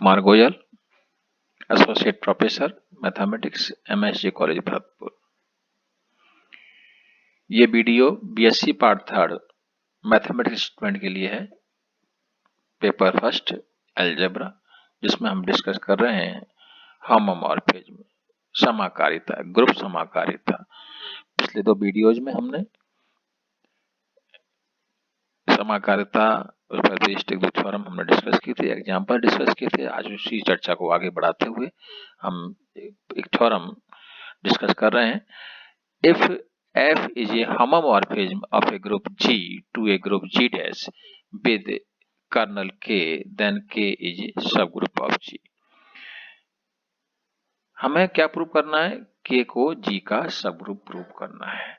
Kumar Goyal, associate professor mathematics, MSG college Bharatpur. ये video BSc part 3 mathematics student के लिए है, पेपर फर्स्ट अलजेब्रा, जिसमें हम डिस्कस कर रहे हैं होमोमॉर्फिज्म, समाकारिता, ग्रुप समाकारिता। पिछले 2 वीडियोज में हमने समाकारिता थ्योरम हमने डिस्कस की थी, एग्जाम्पल डिस्कस किए थे। आज उसी चर्चा को आगे बढ़ाते हुए हम एक थ्योरम डिस्कस कर रहे हैं। If F is a homomorphism of a group G to a group G dash with kernel K, then K is a subgroup of G। हमें क्या प्रूव करना है? K को G का सबग्रुप प्रूव करना है।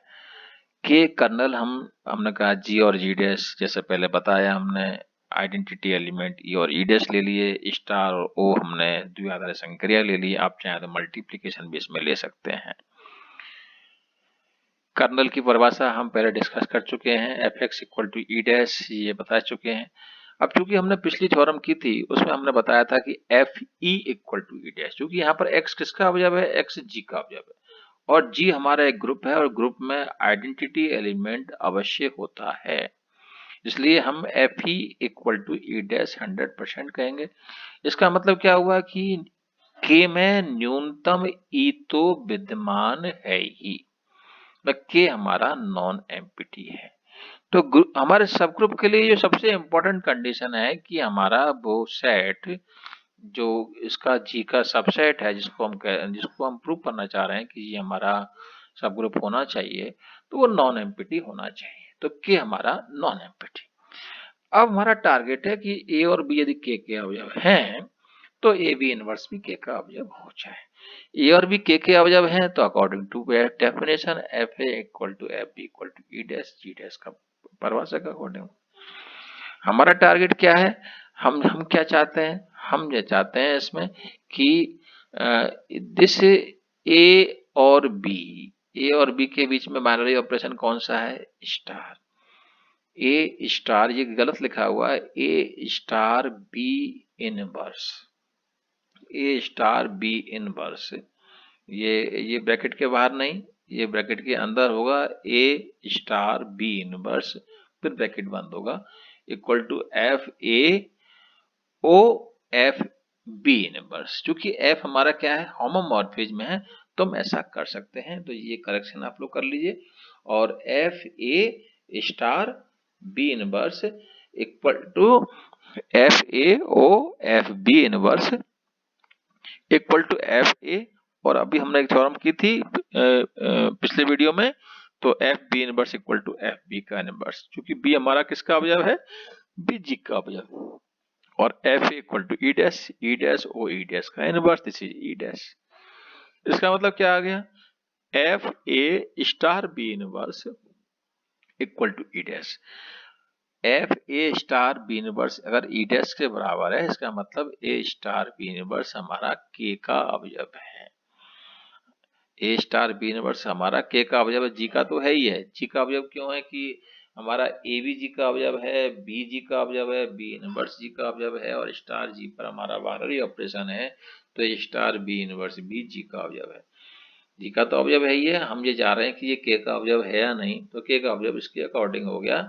K कर्नल हमने कहा G और G डैश, जैसे पहले बताया हमने आइडेंटिटी एलिमेंट E और E डैश ले लिए, स्टार और O हमने द्विआधारी संक्रिया ले ली। आप चाहे तो मल्टीप्लिकेशन भी इसमें ले सकते हैं। कर्नल की परिभाषा हम पहले डिस्कस कर चुके हैं, fx equal to E dash, ये बता चुके हैं। अब चूंकि हमने पिछली थ्योरम की थी उसमें हमने बताया था कि F E equal to E dash, क्योंकि यहाँ पर x किसका अवयव है? x g का अवयव है और g हमारा एक ग्रुप है और ग्रुप में आइडेंटिटी एलिमेंट अवश्य होता है, इसलिए हम F E equal to E dash 100% कहेंगे। इसका मतलब क्या हुआ कि k में न्यूनतम e तो विद्यमान है ही, के हमारा नॉन एम्प्टी है। तो हमारे सब ग्रुप के लिए जो सबसे इंपॉर्टेंट कंडीशन है कि हमारा वो सेट जो इसका जी का सबसेट है, जिसको हम प्रूव करना चाह रहे हैं कि ये हमारा सब ग्रुप होना चाहिए, तो वो नॉन एम्प्टी होना चाहिए। तो के हमारा नॉन एम्प्टी। अब हमारा टारगेट है कि ए और बी यदि के अवयव हैं तो ए बी इनवर्स भी के का अवयव हो जाए। ए और बी के अवयव हैं तो according to definition F A equal to F B equal to E dash G dash का परिभाषा के अकॉर्डिंग हमारा टारगेट क्या है? हम क्या चाहते हैं? हम ये चाहते हैं इसमें कि दिस ए और बी के बीच में बाइनरी ऑपरेशन कौन सा है? स्टार। ए स्टार, ये गलत लिखा हुआ है, A star B inverse, A star B inverse, ये ब्रैकेट के बाहर नहीं, ये ब्रैकेट के अंदर होगा। ए स्टार बी इनवर्स, फिर ब्रैकेट बंद होगा, equal to F A O F B inverse. चूंकि एफ हमारा क्या है? होमोमॉर्फिज्म है, तो हम ऐसा कर सकते हैं। तो ये करेक्शन आप लोग कर लीजिए। और F A star B inverse equal to F A O F B inverse equal to F A, और अभी हमने एक थ्योरम की थी पिछले वीडियो में, तो F B inverse equal to F B का इनवर्स, क्योंकि बी हमारा किसका अवयव है? बी जी का अवयव, और F equal to E dash O E dash का inverse, this is E dash. इसका मतलब क्या आ गया? F A star B inverse equal to E dash. F A star B inverse अगर ई डैश के बराबर है, इसका मतलब ए स्टार बी इनवर्स हमारा के का अवयव है। ए स्टार बी इनवर्स हमारा के का अवयव है, जी का तो है ही है। जी का अवयव क्यों है? कि हमारा ए बी जी का अवयव है, बी जी का अवयव है, बी इनवर्स जी का अवयव है, और स्टार जी पर हमारा बाइनरी ऑपरेशन है, तो ए स्टार बी इनवर्स भी जी का अवयव है। जी का तो अवयव है ही है, हम ये जा रहे हैं कि ये के का अवयव है या नहीं, तो के का अवयव इसके अकॉर्डिंग हो गया।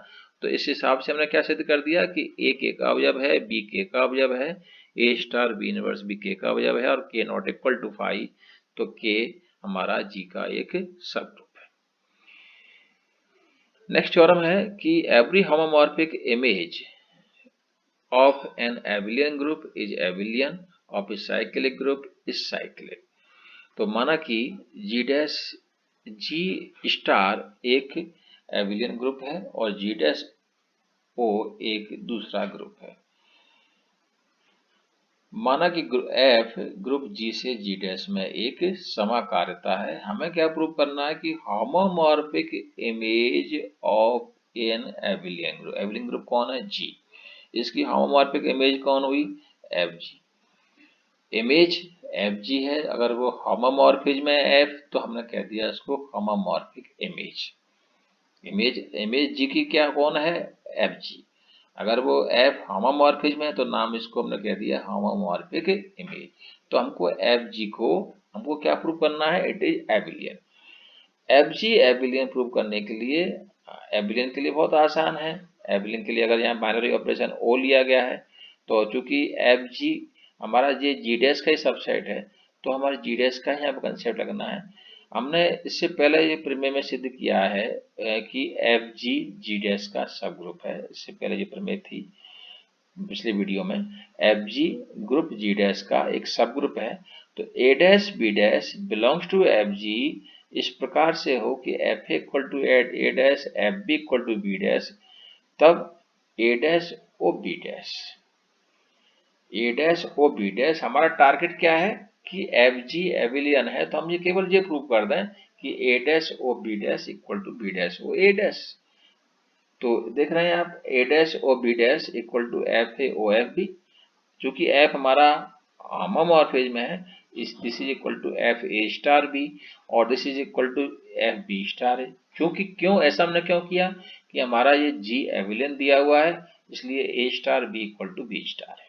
तो इस हिसाब से हमने क्या सिद्ध कर दिया कि ए के का अवयव है, बी के का अवयव है, A star B inverse B के का अवयव है, और के नॉट इक्वल टू 5, तो के हमारा जी का एक सब ग्रुप है। नेक्स्ट थ्योरम है कि every homomorphic image of an abelian group is abelian, of a cyclic group is cyclic. तो माना कि जी डैश जी स्टार एक एबिलियन ग्रुप है और जी डैश ओ एक दूसरा ग्रुप है। माना कि एफ ग्रुप जी से जी डैश में एक समाकारिता है। हमें क्या प्रूव करना है? कि homomorphic image of an abelian group, abelian group कौन है? जी। इसकी होमोमॉर्फिक इमेज कौन हुई? F G. Image F G है, अगर वो होमोमॉर्फिज्म है एफ, तो हमने कह दिया इसको होमोमॉर्फिक इमेज। इमेज जी की क्या कौन है? F G. अगर वो एफ होमोमॉर्फिज्म है तो नाम इसको हमने कह दिया होमोमॉर्फिक इमेज। तो हमको एफ जी को हमको क्या प्रूव करना है, it is एबिलियन। F G एबिलियन prove करने के लिए, एबिलियन के लिए बहुत आसान है। एबिलियन के लिए अगर यहाँ बाइनरी ऑपरेशन ओ लिया गया है तो चूंकि एफ जी हमारा ये जी डैश का ही सबसेट है तो हमारे जी डैश का ही यहाँ पर कंसेप्ट लगना है। हमने इससे पहले ये प्रमेय में सिद्ध किया है कि एफ जी जी डैश का सब ग्रुप है। इससे पहले ये प्रमेय थी पिछले वीडियो में। F G group G dash का एक सब ग्रुप है। तो A dash B dash belongs to F G इस प्रकार से हो कि F equal to A dash F B equal to B dash, तब A dash O B dash, A dash O B dash हमारा target क्या है कि एफ जी एबिलियन है। तो हम ये केवल ये प्रूव कर दें कि A dash O B dash equal to B dash O A dash. तो देख रहे हैं आप A dash O B dash equal to F A O F B. चूंकि एफ हमारा होमोमॉर्फिज्म में है, इस this is equal to F A star B और this is equal to F B star है। क्योंकि क्यों ऐसा हमने क्यों किया कि हमारा ये जी एबिलियन दिया हुआ है, इसलिए A star B equal to B star है।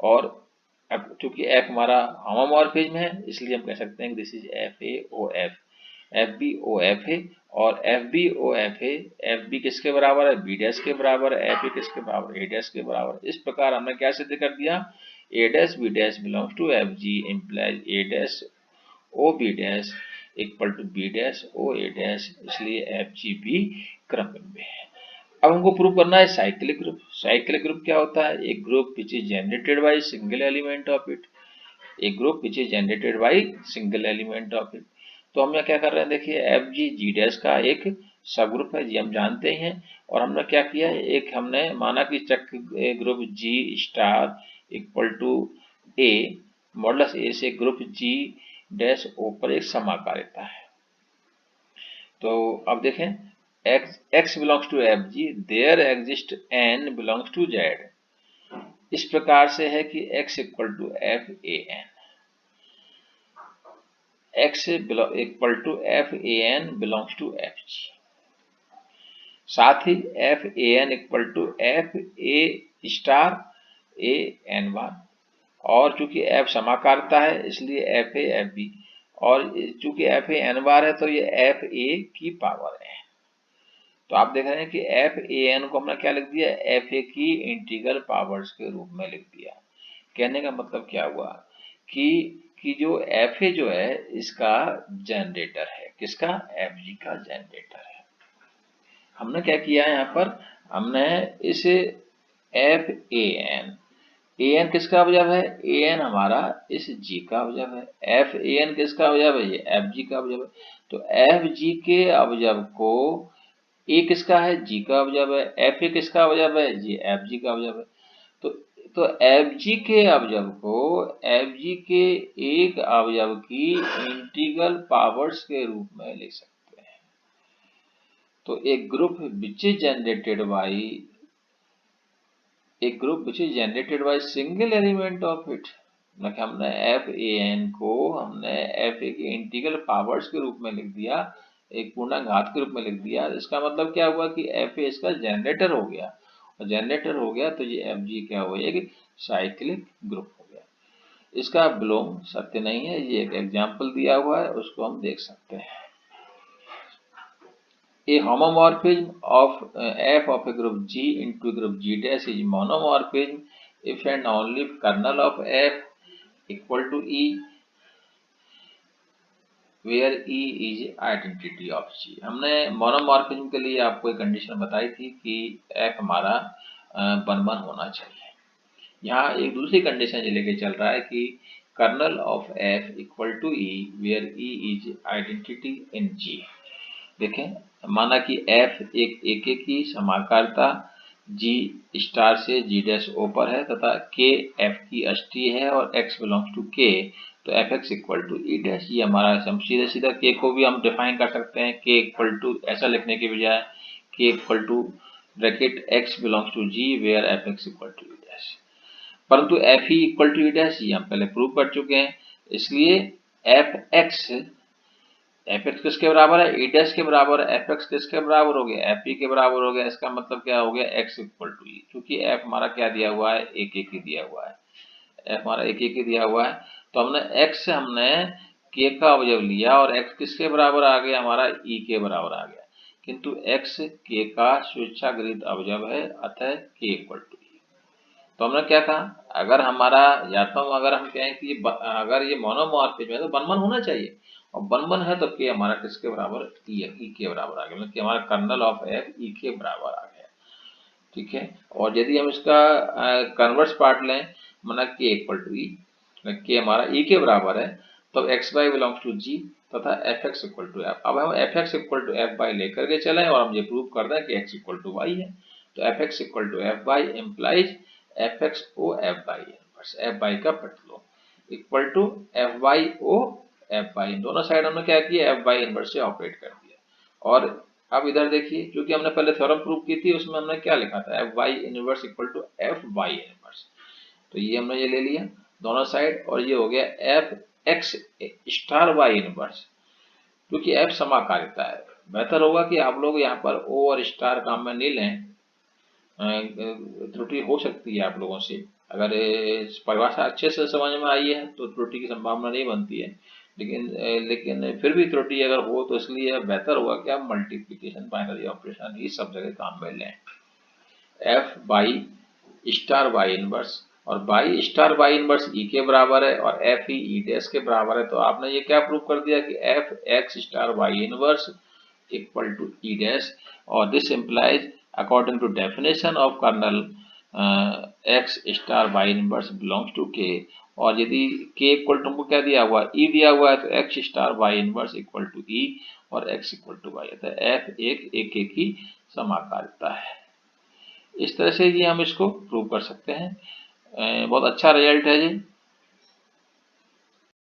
और अब चूंकि एफ हमारा होमोमॉर्फिज्म है इसलिए हम कह सकते हैं this is F A O F, F B O F है। और एफ बी ओ एफ है, एफ बी किसके बराबर है, बी डैश के बराबर है, एफ ए किसके बराबर, ए डैश के बराबर। इस प्रकार हमने क्या सिद्ध कर दिया, A dash B dash belongs to F G implies A dash O B dash equal to B dash O A dash, इसलिए एफ जी बी क्रम में है। अब हमको प्रूव करना है साइक्लिक ग्रुप। साइक्लिक ग्रुप क्या होता है, एक group which is generated by single element of it, एक group which is generated by single element of it. तो हम यहाँ क्या कर रहे हैं, देखिए एफ जी जी डैश का एक सब ग्रुप है, जी हम जानते ही हैं। और हमने क्या किया है, एक हमने माना कि चक्र group G star equal to A modulus A से ग्रुप जी डैश ओ पर एक समाकारिता है। तो अब देखें x belongs to F G there exist n belongs to z। इस प्रकार से है कि x equal to F A N, x equal to F A N belongs to F G. साथ ही F A N equal to F A star A N बार। और चूंकि f समाकारता है इसलिए एफ ए एफ बी, और चूंकि F A N बार है तो ये एफ ए की पावर है। तो आप देख रहे हैं कि एफ ए एन को हमने क्या लिख दिया, एफ ए की इंटीग्रल पावर्स के रूप में लिख दिया। कहने का मतलब क्या हुआ कि जो एफ ए जो है इसका जनरेटर है, किसका, एफ जी का जनरेटर है। हमने क्या किया है यहाँ पर, हमने इस एफ ए एन किसका अवयव है, ए एन हमारा इस जी का अवयव है, एफ ए एन किसका अवयव है, ये एफ जी का अवयव है। तो एफ जी के अवयव को ए किसका है, जी का अवयव है, एफ ए किसका अवयव है, जी एफ जी का अवयव है। तो एफ जी के अवयव को एफ जी के एक अवयव की इंटीग्रल पावर्स के रूप में लिख सकते हैं। तो एक group which is generated by single element of it, हमने एफ ए एन को हमने एफ ए के इंटीग्रल पावर्स के रूप में लिख दिया, एक पूर्णांक के रूप में लिख दिया। इसका मतलब क्या हुआ कि एफ ए इसका जनरेटर हो गया, और जनरेटर हो गया तो ये एफ जी क्या हो गया कि साइक्लिक ग्रुप हो गया। इसका विलोम सत्य नहीं है, ये एक एग्जाम्पल दिया हुआ है, उसको हम देख सकते हैं। A homomorphism of f of a group G into group G dash is monomorphism if and only if kernel of f equal to E, where E is identity of G। हमने मोनोमॉर्फिज्म के लिए आपको एक कंडीशन बताई थी कि f हमारा 1 होना चाहिए। यहाँ एक दूसरी कंडीशन ये लेके चल रहा है कि kernel of f equal to E where E is identity in G। देखें, माना कि f एक एके की समाकारिता g स्टार से g डैश ओ पर है तथा k f की अष्टी है और x बिलोंग्स टू k, तो F X equal to E dash. ये हमारा हम सीधे सीधा k को भी हम डिफाइन कर सकते हैं, k इक्वल टू ऐसा लिखने के बजाय k equal to bracket x belongs to g where F X equal to E dash. परंतु F E equal to E dash ये हम पहले प्रूव कर चुके हैं, इसलिए एफ एक्स एफ एक्स किसके बराबर है, ई डैश के बराबर है। एफ एक्स किसके बराबर हो गया, एफ ई के बराबर हो गया। इसका मतलब क्या हो गया, एक्स इक्वल टू ई, क्योंकि एफ हमारा क्या दिया हुआ है, एक एक ही दिया हुआ है। एफ हमारा एक एक ही दिया हुआ है, तो हमने एक्स से हमने के का अवयव लिया और एक्स किसके बराबर आ गया, हमारा ई के बराबर आ गया। किंतु एक्स के का स्वेच्छागृहीत अवयव है, अतः के इक्वल टू ई। तो हमने क्या कहा, अगर हमारा या तो अगर हम कहें कि अगर ये मोनोमॉर्फिज्म है तो वन वन होना चाहिए, और वन वन है तो के हमारा किसके बराबर, ई के बराबर आ गया, मतलब कि हमारा कर्नल ऑफ एफ ई के बराबर आ गया। ठीक है, और यदि हम इसका कन्वर्स पार्ट लें, माना के इक्वल टू ई, के हमारा ई के बराबर है, तो X Y belongs to G तथा F X equal to F. अब हम F X equal to F Y लेकर के चलें और हम ये प्रूव कर दें कि एक्स इक्वल टू वाई है। तो F X equal to F Y implies F X O F Y inverse, F Y का प्रतिलोम equal to F Y O F Y. दोनों साइड हमने क्या किया, एफ वाई इनवर्स से ऑपरेट कर दिया। और अब इधर देखिए, क्योंकि हमने पहले थ्योरम प्रूव की थी, उसमें हमने क्या लिखा था, F Y inverse equal to F Y inverse. तो ये हमने ये ले लिया दोनों साइड, और ये हो गया F X star Y inverse, क्योंकि एफ समाकारिता है। बेहतर होगा कि आप लोग यहाँ पर ओ और स्टार काम में नहीं लें, त्रुटि हो सकती है आप लोगों से। अगर परिभाषा अच्छे से समझ में आई है तो त्रुटि की संभावना नहीं बनती है, लेकिन फिर भी त्रुटि अगर हो तो इसलिए बेहतर होगा कि आप मल्टीप्लिकेशन बाइनरी ऑपरेशन ही सब जगह काम में लें। F by star Y inverse, और by star Y inverse E के बराबर है और एफ ही ई डैश के बराबर है। तो आपने ये क्या प्रूव कर दिया कि F X star Y inverse equal to E dash, और this implies according to definition of kernel X star Y inverse belongs to K. और यदि के इक्वल टू क्या दिया हुआ, ई दिया हुआ है, तो X star Y inverse equal to E और एक्स इक्वल टू वाई, अतः एफ एक ही समाकारिता है। इस तरह से ये हम इसको प्रूव कर सकते हैं। बहुत अच्छा रिजल्ट है जी।